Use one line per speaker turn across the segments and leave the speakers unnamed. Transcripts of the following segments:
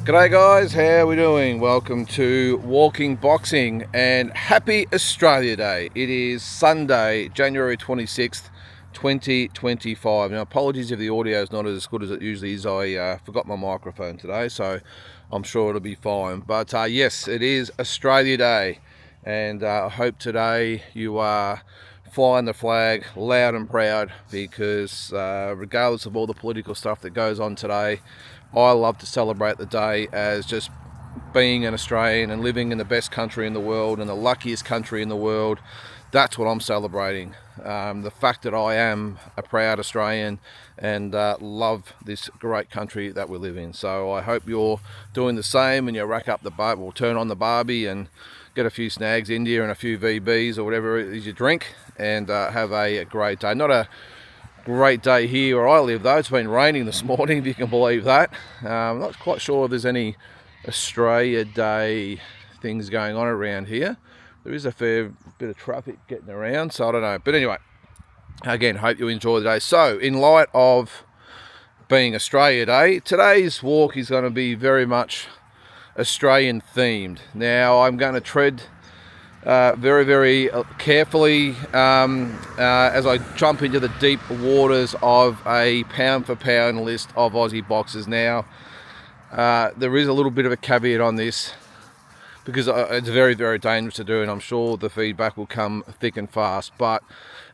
G'day guys, how are we doing? Welcome to Walking Boxing and happy Australia Day. It is Sunday, January 26th, 2025. Now apologies if the audio is not as good as it usually is. I forgot my microphone today, so I'm sure it'll be fine. But yes, it is Australia Day, and I hope today you are flying the flag loud and proud, because regardless of all the political stuff that goes on today, I love to celebrate the day as just being an Australian and living in the best country in the world and the luckiest country in the world. That's what I'm celebrating. The fact that I am a proud Australian and love this great country that we live in. So I hope you're doing the same, and you rack up the bar, or turn on the barbie and get a few snags in you and a few VBs or whatever it is you drink, and have a great day. Not a great day here where I live though. It's been raining this morning, if you can believe that. I'm not quite sure if there's any Australia Day things going on around here. There is a fair bit of traffic getting around, so I don't know. But anyway, again, hope you enjoy the day. So in light of being Australia Day, today's walk is going to be very much Australian themed. Now I'm going to tread very carefully as I jump into the deep waters of a pound for pound list of Aussie boxers. Now there is a little bit of a caveat on this, because it's very dangerous to do, and I'm sure the feedback will come thick and fast, but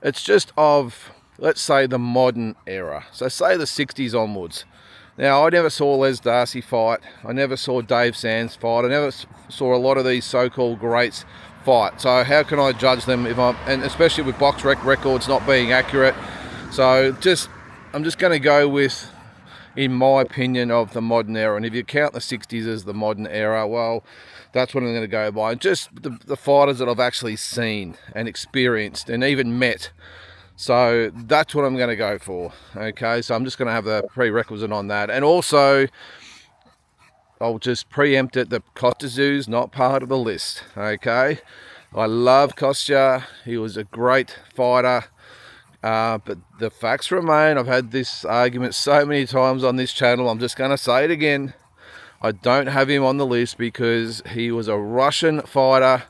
it's just of, let's say, the modern era. So say the 60s onwards. Now, I never saw Les Darcy fight. I never saw Dave Sands fight. I never saw a lot of these so-called greats fight. So how can I judge them if and especially with box records not being accurate? So I'm just going to go with, in my opinion, of the modern era. And if you count the 60s as the modern era, well, that's what I'm going to go by. And just the fighters that I've actually seen and experienced and even met. So that's what I'm going to go for. Okay, so I'm just going to have a prerequisite on that. And also, I'll just preempt it, that Kostya's not part of the list. Okay, I love Kostya. He was a great fighter. But the facts remain. I've had this argument so many times on this channel. I'm just going to say it again. I don't have him on the list because he was a Russian fighter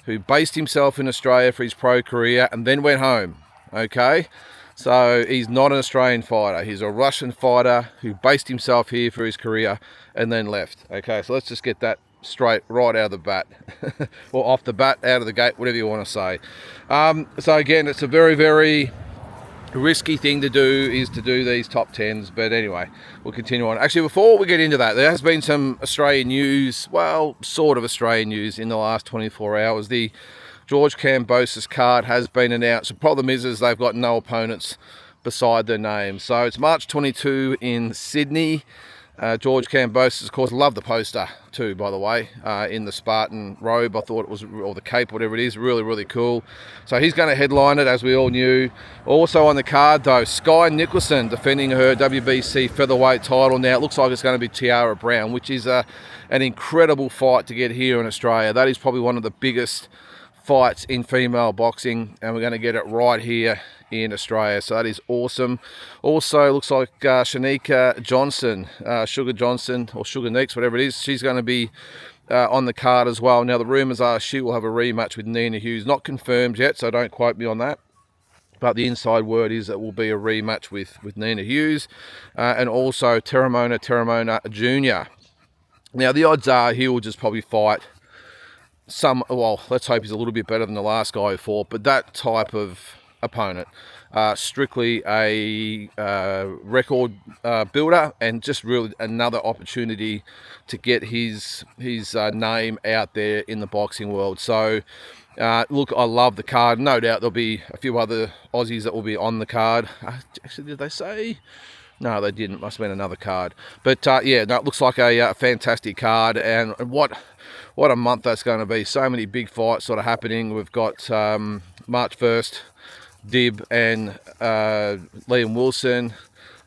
who based himself in Australia for his pro career and then went home. Okay, so he's not an Australian fighter. He's a Russian fighter who based himself here for his career and then left. Okay, so let's just get that straight right out of the bat, or off the bat, out of the gate, whatever you want to say. So again, it's a very risky thing to do, is to do these top 10s, but anyway, we'll continue on. Actually, before we get into that, there has been some Australian news, well, sort of Australian news in the last 24 hours. The George Kambosos card has been announced. The problem is they've got no opponents beside their name. So it's March 22 in Sydney. George Kambosos, of course, love the poster too, by the way, in the Spartan robe. I thought it was, or the cape, whatever it is, really cool. So he's going to headline it, as we all knew. Also on the card, though, Skye Nicholson defending her WBC featherweight title. Now it looks like it's going to be Tiara Brown, which is an incredible fight to get here in Australia. That is probably one of the biggest fights in female boxing, and we're going to get it right here in Australia, so that is awesome. Also looks like Shanika Johnson, Sugar Johnson, or Sugar Neeks, whatever it is, she's going to be on the card as well. Now the rumours are she will have a rematch with Nina Hughes, not confirmed yet, so don't quote me on that, but the inside word is it will be a rematch with Nina Hughes, and also Teramona Jr. Now the odds are he will just probably fight well, let's hope he's a little bit better than the last guy who fought, but that type of opponent, strictly a record builder, and just really another opportunity to get his name out there in the boxing world. So look, I love the card. No doubt there'll be a few other Aussies that will be on the card. Actually, did they say? No, they didn't. Must have been another card. But yeah, no, it looks like a fantastic card, and what a month that's going to be. So many big fights sort of happening. We've got March 1st, Dib and Liam Wilson.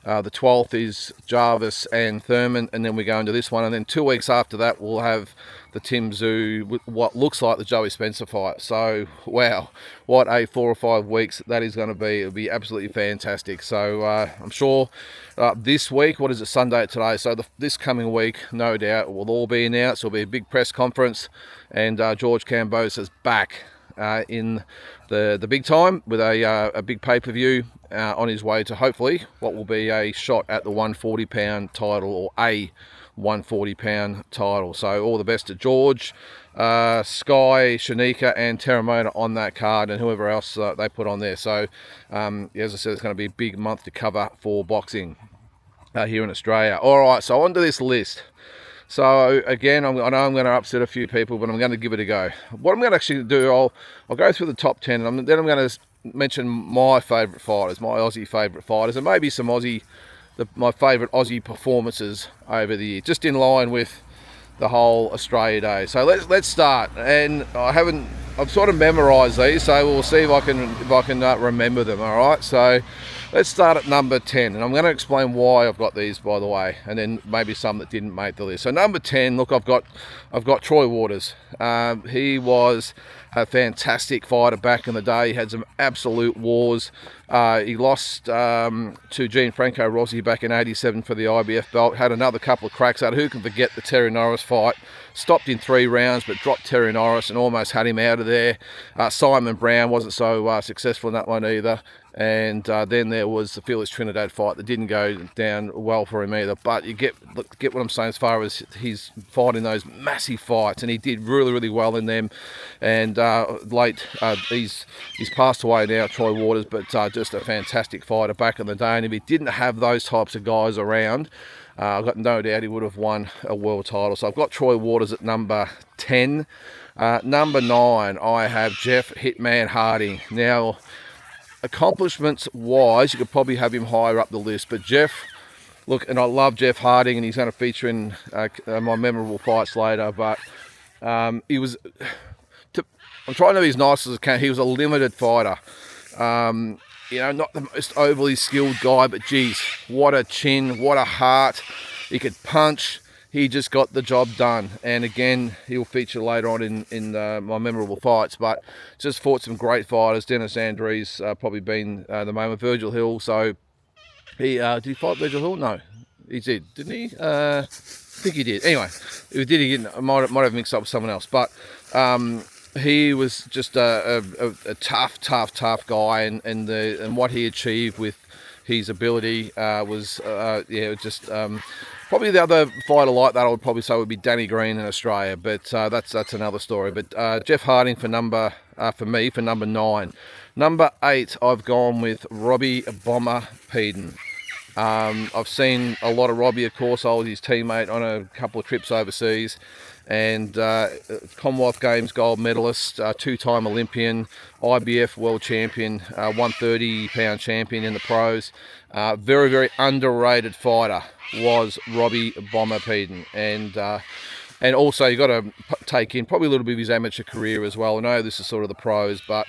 The 12th is Jarvis and Thurman, and then we go into this one. And then 2 weeks after that, we'll have the Tim Zoo with what looks like the Joey Spencer fight. So, wow, what a 4 or 5 weeks that is going to be. It'll be absolutely fantastic. So, I'm sure this week, what is it, Sunday today? So, this coming week, no doubt, will all be announced. There'll be a big press conference, and George Cambosa's back in the big time with a big pay-per-view on his way to hopefully what will be a shot at the 140-pound title, or a 140-pound title. So all the best to George, Sky, Shanika and Terramona on that card, and whoever else they put on there. So as I said, it's going to be a big month to cover for boxing here in Australia. All right, so onto this list. So again, I know I'm going to upset a few people, but I'm going to give it a go. What I'm going to actually do, I'll go through the top 10, and then I'm going to mention my favourite fighters, my Aussie favourite fighters, and maybe some my favourite Aussie performances over the year, just in line with the whole Australia Day. So let's start. And I've sort of memorised these, so we'll see if I can remember them. All right. So let's start at number 10, and I'm going to explain why I've got these, by the way, and then maybe some that didn't make the list. So number 10, look, I've got Troy Waters. He was a fantastic fighter back in the day. He had some absolute wars. He lost to Gianfranco Rossi back in '87 for the IBF belt. Had another couple of cracks at it. Who can forget the Terry Norris fight? Stopped in 3 rounds, but dropped Terry Norris and almost had him out of there. Simon Brown wasn't so successful in that one either. And then there was the Felix Trinidad fight that didn't go down well for him either. But you get what I'm saying as far as he's fighting those massive fights, and he did really, really well in them. And he's passed away now, Troy Waters, but just a fantastic fighter back in the day. And if he didn't have those types of guys around, I've got no doubt he would have won a world title. So I've got Troy Waters at number 10. Number 9, I have Jeff Hitman Harding. Now, accomplishments wise, you could probably have him higher up the list, but Jeff, look, and I love Jeff Harding, and he's going to feature in my memorable fights later, but he was, I'm trying to be as nice as I can, he was a limited fighter. Not the most overly skilled guy, but geez, what a chin, what a heart. He could punch. He just got the job done. And again, he'll feature later on in my memorable fights, but just fought some great fighters. Dennis Andrews probably been the moment. Virgil Hill. So did he fight Virgil Hill? No, he did, didn't he? I think he did. Anyway, if he did, he might have mixed up with someone else. But he was just a tough guy, and what he achieved with his ability was probably the other fighter like that I would probably say would be Danny Green in Australia, but that's another story. But Jeff Harding for number 9. Number 8, I've gone with Robbie Bomber Peden. I've seen a lot of Robbie, of course. I was his teammate on a couple of trips overseas, and Commonwealth Games gold medalist, 2-time Olympian, IBF world champion, 130-pound champion in the pros. Very, very underrated fighter was Robbie Bomber Peden. And also you got to take in probably a little bit of his amateur career as well. I know this is sort of the pros, but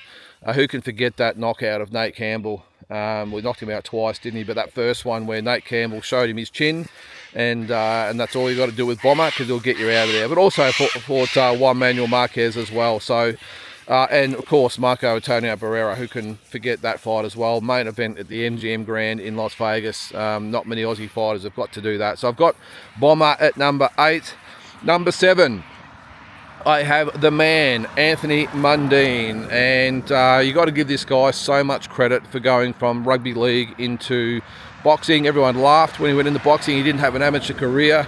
who can forget that knockout of Nate Campbell? We knocked him out twice, didn't he? But that first one where Nate Campbell showed him his chin, and that's all you got to do with Bomber, because he'll get you out of there. But also fought Juan Manuel Marquez as well. So, and of course Marco Antonio Barrera, who can forget that fight as well. Main event at the MGM Grand in Las Vegas. Not many Aussie fighters have got to do that. So I've got Bomber at number 8. Number 7. I have the man, Anthony Mundine, and you got to give this guy so much credit for going from rugby league into boxing. Everyone laughed when he went into boxing. He didn't have an amateur career.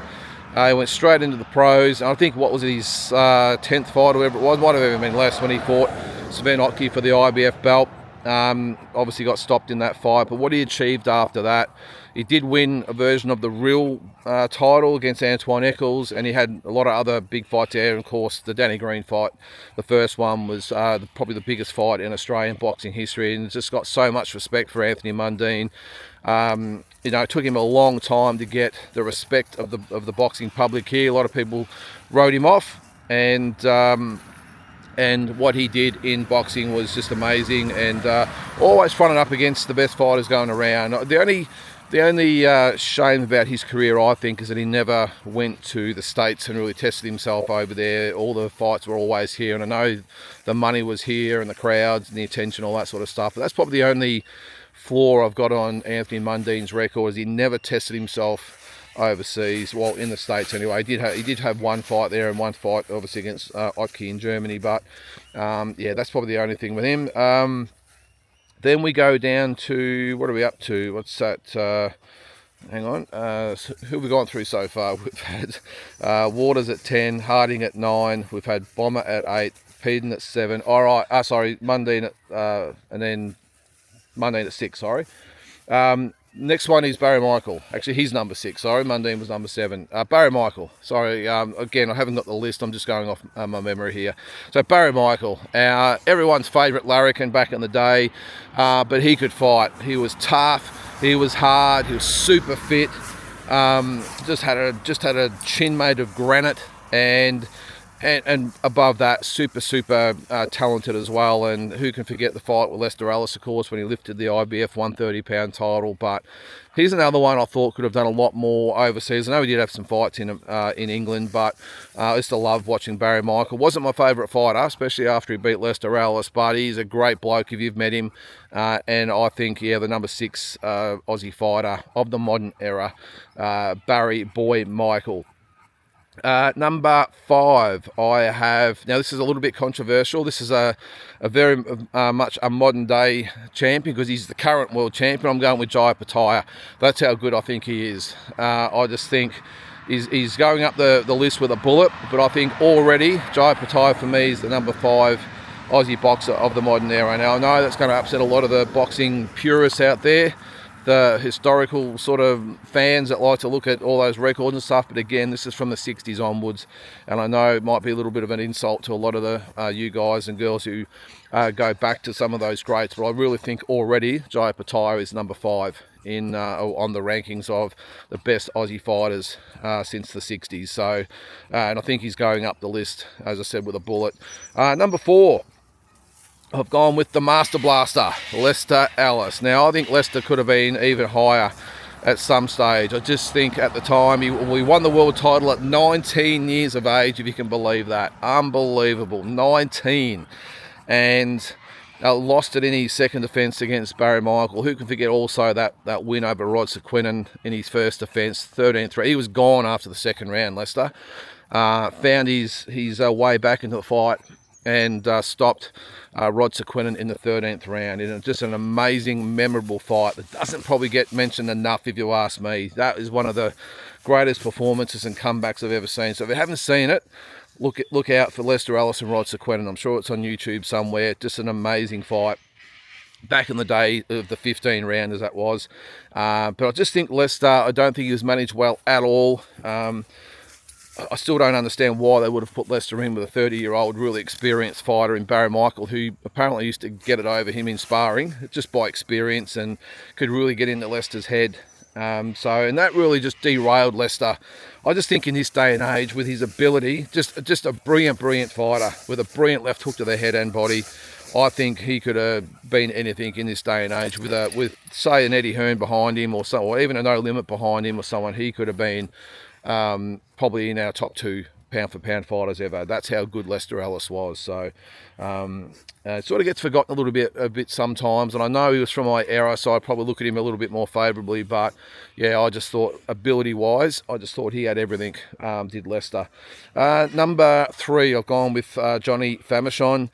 He went straight into the pros. And I think, what was it, his 10th fight or whatever it was, might have even been less, when he fought Sven Otke for the IBF belt. Obviously got stopped in that fight, but what he achieved after that, he did win a version of the real title against Antoine Eccles, and he had a lot of other big fights there. And of course, the Danny Green fight, the first one, was probably the biggest fight in Australian boxing history, and just got so much respect for Anthony Mundine. It took him a long time to get the respect of the boxing public here. A lot of people wrote him off, and what he did in boxing was just amazing, and always fronting up against the best fighters going around. The only The only shame about his career, I think, is that he never went to the States and really tested himself over there. All the fights were always here, and I know the money was here and the crowds and the attention, all that sort of stuff. But that's probably the only flaw I've got on Anthony Mundine's record, is he never tested himself overseas, well, in the States anyway. He did have one fight there and one fight obviously against Otke in Germany, but yeah, that's probably the only thing with him. Then we go down to, what are we up to? What's that? Hang on. So who have we gone through so far? We've had Waters at 10, Harding at 9. We've had Bomber at 8, Peden at 7. All right. Sorry, Mundine at, and then Mundine at 6. Sorry. Next one is Barry Michael. Actually, he's number 6. Sorry, Mundine was number 7. Barry Michael. Sorry, again, I haven't got the list. I'm just going off my memory here. So Barry Michael, everyone's favourite larrikin back in the day, but he could fight. He was tough. He was hard. He was super fit. Just had a chin made of granite, and above that, super talented as well. And who can forget the fight with Lester Ellis, of course, when he lifted the IBF 130-pound title. But he's another one I thought could have done a lot more overseas. I know he did have some fights in England, but I used to love watching Barry Michael. Wasn't my favourite fighter, especially after he beat Lester Ellis, but he's a great bloke if you've met him. And I think, yeah, the number 6 Aussie fighter of the modern era, Barry Boy Michael. Number 5, I have, now this is a little bit controversial. This is a very much a modern day champion, because he's the current world champion. I'm going with Jai Pataya. That's how good I think he is. I just think he's going up the list with a bullet, but I think already Jai Pataya for me is the number 5 Aussie boxer of the modern era. Now I know that's going to upset a lot of the boxing purists out there, the historical sort of fans that like to look at all those records and stuff, but again, this is from the 60s onwards, and I know it might be a little bit of an insult to a lot of the you guys and girls who go back to some of those greats, but I really think already Jai Pataya is number 5 in on the rankings of the best Aussie fighters since the 60s. So, and I think he's going up the list, as I said, with a bullet. Number 4. I've gone with the Master Blaster, Lester Ellis. Now, I think Lester could have been even higher at some stage. I just think at the time, we won the world title at 19 years of age, if you can believe that. Unbelievable, 19. And lost it in his second defence against Barry Michael. Who can forget also that win over Rod Sequinin in his first defence, 13-3. He was gone after the second round, Lester. Found his way back into the fight and stopped Rod Sequinin in the 13th round. And just an amazing, memorable fight that doesn't probably get mentioned enough, if you ask me. That is one of the greatest performances and comebacks I've ever seen. So if you haven't seen it, look out for Lester Ellis and Rod Sequinin. I'm sure it's on YouTube somewhere. Just an amazing fight back in the day of the 15 round, as that was. But I just think Lester, I don't think he was managed well at all. I still don't understand why they would have put Lester in with a 30-year-old, really experienced fighter in Barry Michael, who apparently used to get it over him in sparring, just by experience, and could really get into Lester's head. And that really just derailed Lester. I just think in this day and age, with his ability, just a brilliant fighter with a brilliant left hook to the head and body. I think he could have been anything in this day and age with say an Eddie Hearn behind him, or even a No Limit behind him, or someone. He could have been probably in our top 2 pound-for-pound fighters ever. That's how good Lester Ellis was. So it sort of gets forgotten a bit sometimes, and I know he was from my era, so I probably look at him a little bit more favourably. But yeah, I just thought ability-wise, I just thought he had everything. Did Lester. Number 3, I've gone with Johnny Famechon.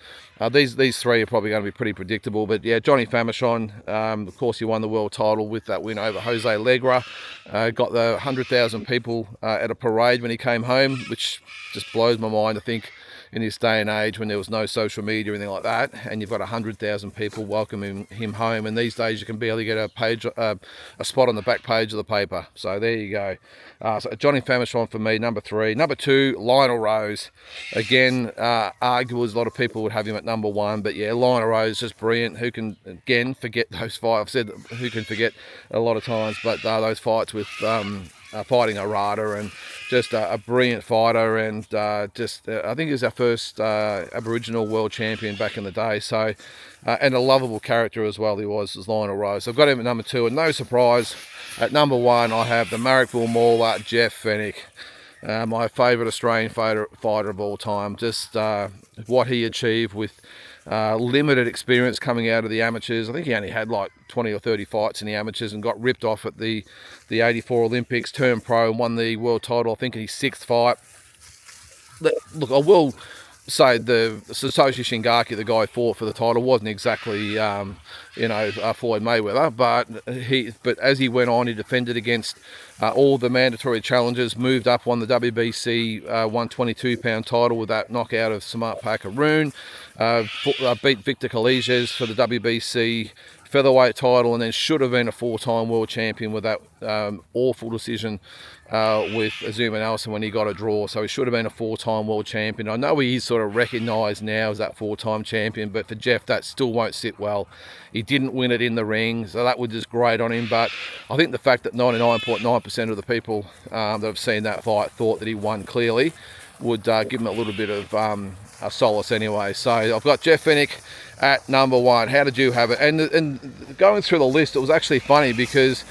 These 3 are probably going to be pretty predictable, but yeah, Johnny Famechon, of course, he won the world title with that win over Jose Legra. Got the 100,000 people at a parade when he came home, which just blows my mind to think in this day and age when there was no social media or anything like that, and you've got 100,000 people welcoming him home, and these days you can barely get a spot on the back page of the paper. So there you go. So Johnny Famechon for me, number 3. Number 2, Lionel Rose. Again, arguably a lot of people would have him at number 1, but yeah, Lionel Rose, just brilliant. Who can, again, forget those fights? I've said who can forget a lot of times, but those fights with fighting Harada, and just a brilliant fighter, and I think he's our first Aboriginal world champion back in the day. So, and a lovable character as well he was Lionel Rose. I've got him at number 2, and no surprise, at number 1 I have the Marrickville Mauler, Jeff Fenech. My favourite Australian fighter of all time. Just what he achieved with limited experience coming out of the amateurs. I think he only had like 20 or 30 fights in the amateurs and got ripped off at the 84 Olympics, turned pro and won the world title, I think, in his 6th fight. Look, I will say the Satoshi Shingaki, the guy who fought for the title, wasn't exactly Floyd Mayweather, but as he went on, he defended against all the mandatory challenges, moved up, won the WBC 122-pound title with that knockout of Samart Pakaroon, beat Victor Kalijes for the WBC featherweight title, and then should have been a 4-time world champion with that awful decision with Azuma Nelson when he got a draw. So he should have been a 4-time world champion. I know he is sort of recognised now as that 4-time champion, but for Jeff that still won't sit well. He didn't win it in the ring, so that was just great on him. But I think the fact that 99.9% of the people that have seen that fight thought that he won clearly would give him a little bit of a solace anyway. So I've got Jeff Fenech at number 1. How did you have it? And going through the list, it was actually funny because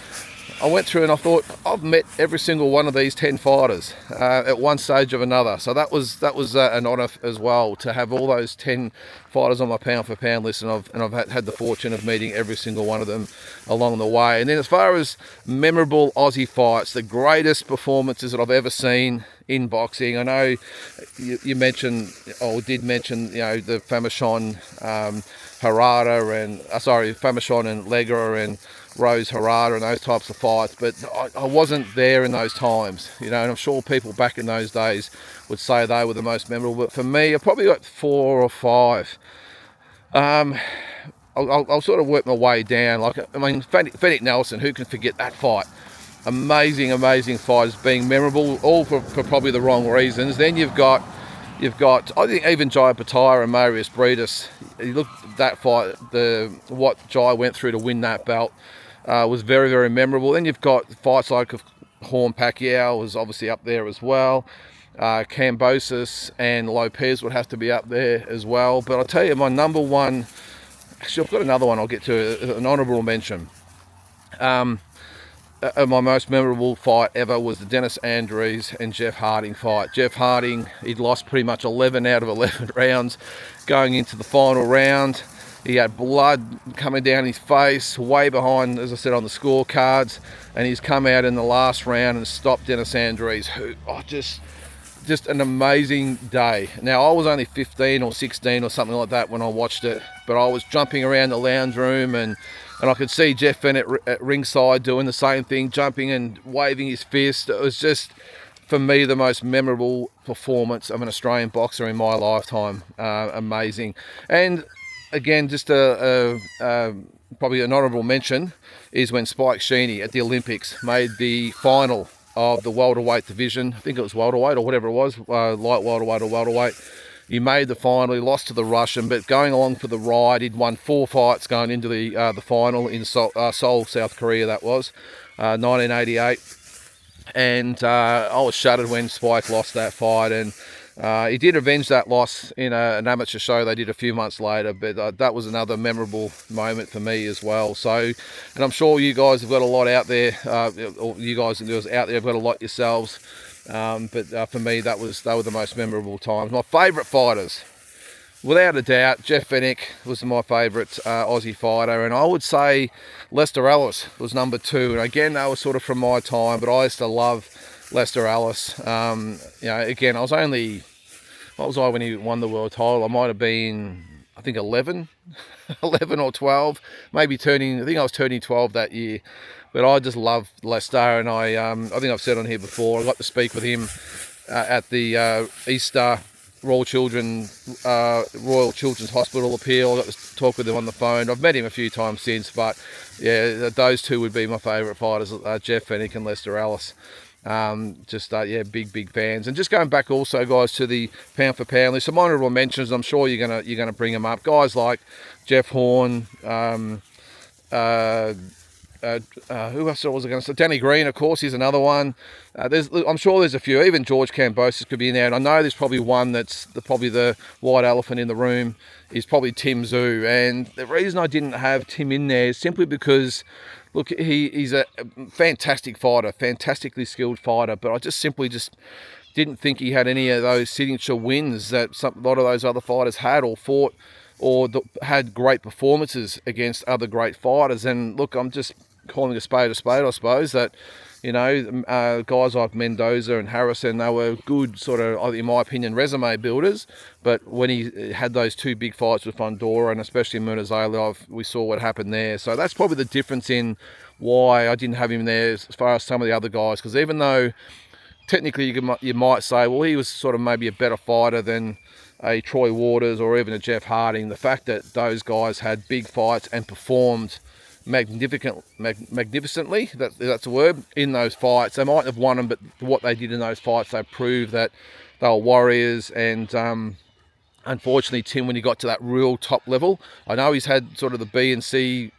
I went through and I thought I've met every single one of these 10 fighters at one stage or another. So that was an honour as well to have all those 10 fighters on my pound for pound list, and I've had the fortune of meeting every single one of them along the way. And then as far as memorable Aussie fights, the greatest performances that I've ever seen in boxing, I know you mentioned, or did mention, the Famechon Harada and Famechon and Lega and Rose Harada and those types of fights, but I wasn't there in those times, and I'm sure people back in those days would say they were the most memorable, but for me, I probably got 4 or 5. I'll sort of work my way down. Fenech Nelson, who can forget that fight? Amazing fighters being memorable, all for probably the wrong reasons. Then you've got, I think even Jai Pataya and Marius Breedis. You look at that fight, what Jai went through to win that belt was very, very memorable. Then you've got fights like Horn Pacquiao was obviously up there as well. Kambosos and Lopez would have to be up there as well. But I'll tell you, my number 1, actually I've got another one I'll get to, an honourable mention. My most memorable fight ever was the Dennis Andrews and Jeff Harding fight. Jeff Harding, he'd lost pretty much 11 out of 11 rounds going into the final round. He had blood coming down his face, way behind, as I said, on the scorecards, and he's come out in the last round and stopped Dennis Andrews, who, just an amazing day. Now, I was only 15 or 16 or something like that when I watched it, but I was jumping around the lounge room and I could see Jeff Fenech at ringside doing the same thing, jumping and waving his fist. It was just, for me, the most memorable performance of an Australian boxer in my lifetime. Amazing. And again, just probably an honourable mention is when Spike Sheeny at the Olympics made the final of the welterweight division. I think it was welterweight or whatever it was, light welterweight or welterweight. He made the final. He lost to the Russian, but going along for the ride, he'd won 4 fights going into the final in Seoul, South Korea. That was 1988, and I was shattered when Spike lost that fight. And he did avenge that loss in an amateur show they did a few months later, but that was another memorable moment for me as well. So, and I'm sure you guys have got a lot out there, or you guys and girls out there have got a lot yourselves. But for me, they were the most memorable times. My favourite fighters, without a doubt, Jeff Fenech was my favourite Aussie fighter, and I would say Lester Ellis was number 2. And again, they were sort of from my time, but I used to love Lester Ellis. Again, I was only, what was I when he won the world title? I might have been, I think 11 or 12, maybe I think I was turning 12 that year. But I just love Lester, and I think I've said on here before, I got to speak with him at the Easter Royal Children's Hospital appeal. I got to talk with him on the phone. I've met him a few times since, but yeah, those two would be my favourite fighters, Jeff Fenech and Lester Ellis. Big fans. And just going back also, guys, to the pound for pound list, some honourable mentions. I'm sure you're gonna bring them up. Guys like Jeff Horn, who else was I going to say? Danny Green, of course, he's another one. I'm sure there's a few. Even George Kambosos could be in there. And I know there's probably one that's probably the white elephant in the room is probably Tim Zhu. And the reason I didn't have Tim in there is simply because, look, he's a fantastic fighter, fantastically skilled fighter. But I just simply didn't think he had any of those signature wins that a lot of those other fighters had or fought or had great performances against other great fighters. And look, I'm just calling a spade, I suppose, that, you know, guys like Mendoza and Harrison, they were good sort of, in my opinion, resume builders. But when he had those two big fights with Fundora and especially Murtazailov, we saw what happened there. So that's probably the difference in why I didn't have him there as far as some of the other guys. Because even though technically you might say, well, he was sort of maybe a better fighter than a Troy Waters or even a Jeff Harding, the fact that those guys had big fights and performed magnificently, that's a word, in those fights. They might have won them, but what they did in those fights, they proved that they were warriors. And unfortunately, Tim, when he got to that real top level, I know he's had sort of the B and C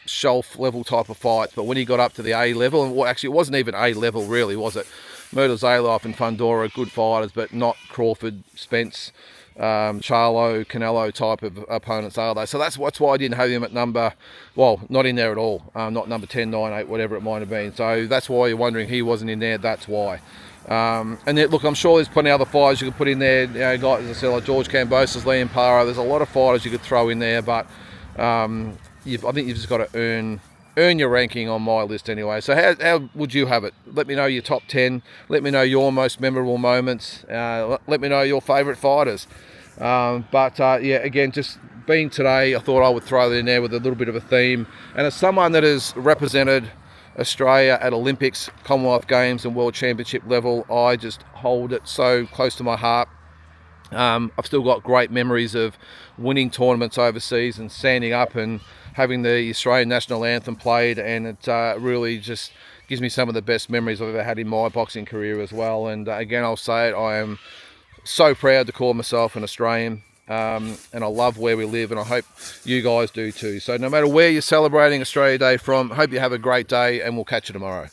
shelf level type of fights, but when he got up to the A level, and well, actually it wasn't even A level really, was it? Murtazailov and Fundora are good fighters, but not Crawford, Spence, Charlo, Canelo type of opponents, are they? So that's why I didn't have him at not in there at all. Not number 10, 9, 8, whatever it might have been. So that's why you're wondering he wasn't in there. That's why. And then, look, I'm sure there's plenty of other fighters you could put in there. You know, guys, as I said, like George Kambosos, Liam Parra. There's a lot of fighters you could throw in there, but I think you've just got to earn your ranking on my list anyway. So how would you have it? Let me know your top 10. Let me know your most memorable moments. Let me know your favourite fighters. Yeah, again, just being today, I thought I would throw that in there with a little bit of a theme. And as someone that has represented Australia at Olympics, Commonwealth Games and World Championship level, I just hold it so close to my heart. I've still got great memories of winning tournaments overseas and standing up and having the Australian national anthem played, and it really just gives me some of the best memories I've ever had in my boxing career as well. And again, I'll say it, I am so proud to call myself an Australian, and I love where we live, and I hope you guys do too. So no matter where you're celebrating Australia Day from, hope you have a great day, and we'll catch you tomorrow.